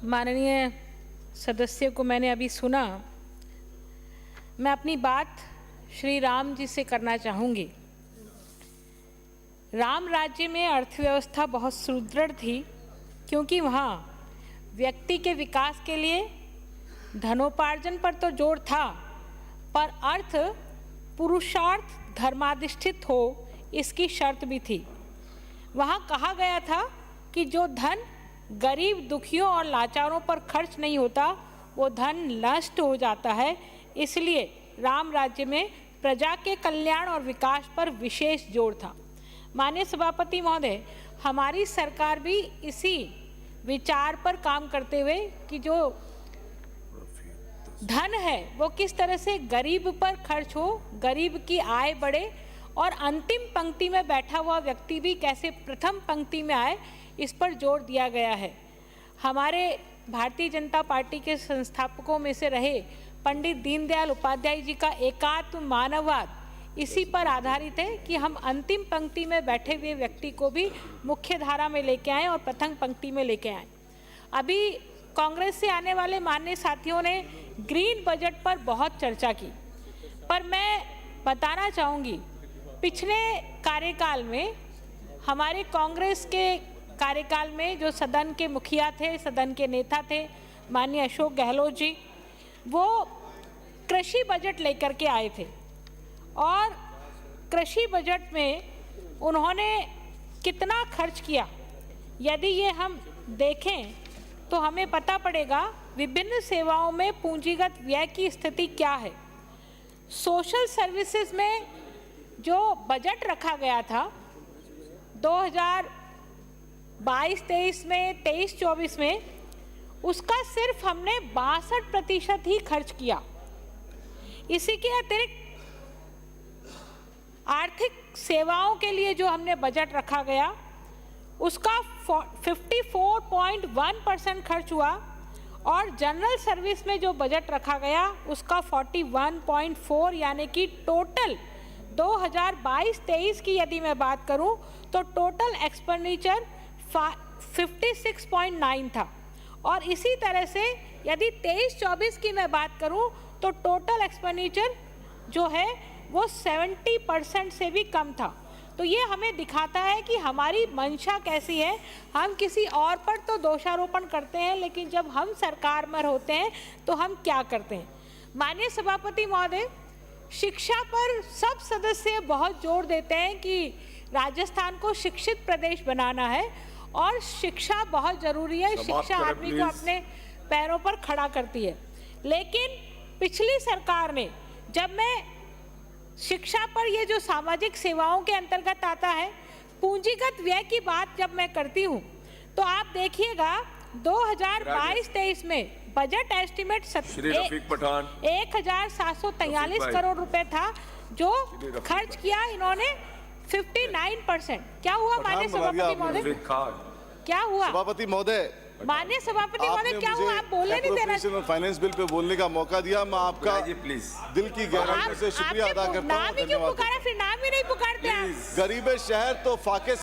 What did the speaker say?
माननीय सदस्य को मैंने अभी सुना, मैं अपनी बात श्री राम जी से करना चाहूँगी। राम राज्य में अर्थव्यवस्था बहुत सुदृढ़ थी, क्योंकि वहाँ व्यक्ति के विकास के लिए धनोपार्जन पर तो जोर था, पर अर्थ पुरुषार्थ धर्माधिष्ठित हो इसकी शर्त भी थी। वहाँ कहा गया था कि जो धन गरीब, दुखियों और लाचारों पर खर्च नहीं होता वो धन नष्ट हो जाता है। इसलिए राम राज्य में प्रजा के कल्याण और विकास पर विशेष जोर था। माननीय सभापति महोदय, हमारी सरकार भी इसी विचार पर काम करते हुए कि जो धन है वो किस तरह से गरीब पर खर्च हो, गरीब की आय बढ़े और अंतिम पंक्ति में बैठा हुआ व्यक्ति भी कैसे प्रथम पंक्ति में आए, इस पर जोर दिया गया है। हमारे भारतीय जनता पार्टी के संस्थापकों में से रहे पंडित दीनदयाल उपाध्याय जी का एकात्म मानववाद इसी पर आधारित है कि हम अंतिम पंक्ति में बैठे हुए व्यक्ति को भी मुख्य धारा में लेके आएं और प्रथम पंक्ति में लेके आएं। अभी कांग्रेस से आने वाले माननीय साथियों ने ग्रीन बजट पर बहुत चर्चा की, पर मैं बताना चाहूँगी, पिछले कार्यकाल में हमारे कांग्रेस के कार्यकाल में जो सदन के मुखिया थे, सदन के नेता थे, माननीय अशोक गहलोत जी, वो कृषि बजट लेकर के आए थे और कृषि बजट में उन्होंने कितना खर्च किया, यदि ये हम देखें तो हमें पता पड़ेगा विभिन्न सेवाओं में पूंजीगत व्यय की स्थिति क्या है। सोशल सर्विसेज में जो बजट रखा गया था 2022-23 में, 23-24 में, उसका सिर्फ हमने 62% ही खर्च किया। इसी के अतिरिक्त आर्थिक सेवाओं के लिए जो हमने बजट रखा गया उसका 54.1% खर्च हुआ और जनरल सर्विस में जो बजट रखा गया उसका 41.4, यानी कि टोटल 2022-23 की यदि मैं बात करूं तो टोटल एक्सपेंडिचर 56.9 था। और इसी तरह से यदि 23-24 की मैं बात करूं तो टोटल एक्सपेंडिचर जो है वो 70% से भी कम था। तो ये हमें दिखाता है कि हमारी मंशा कैसी है। हम किसी और पर तो दोषारोपण करते हैं, लेकिन जब हम सरकार में होते हैं तो हम क्या करते हैं। माननीय सभापति महोदय, शिक्षा पर सब सदस्य बहुत जोर देते हैं कि राजस्थान को शिक्षित प्रदेश बनाना है और शिक्षा बहुत ज़रूरी है। शिक्षा आदमी को अपने पैरों पर खड़ा करती है। लेकिन पिछली सरकार ने, जब मैं शिक्षा पर ये जो सामाजिक सेवाओं के अंतर्गत आता है, पूंजीगत व्यय की बात जब मैं करती हूँ तो आप देखिएगा 2022-23 में बजट एस्टिमेट 1743 करोड़ रुपए था, जो खर्च किया इन्होंने 59%। क्या हुआ माननीय सभापति महोदय? क्या हुआ सभापति महोदय? माननीय सभापति महोदय क्या हुआ? आप बोलने नहीं दे रहे। और फाइनेंस बिल पे बोलने का मौका दिया, मैं आपका प्लीज दिल की गहराई से शुक्रिया अदा करता हूँ। नाम ही क्यों पुकारा, फिर नाम ही नहीं पुकारते आप। गरीब शहर तो फाके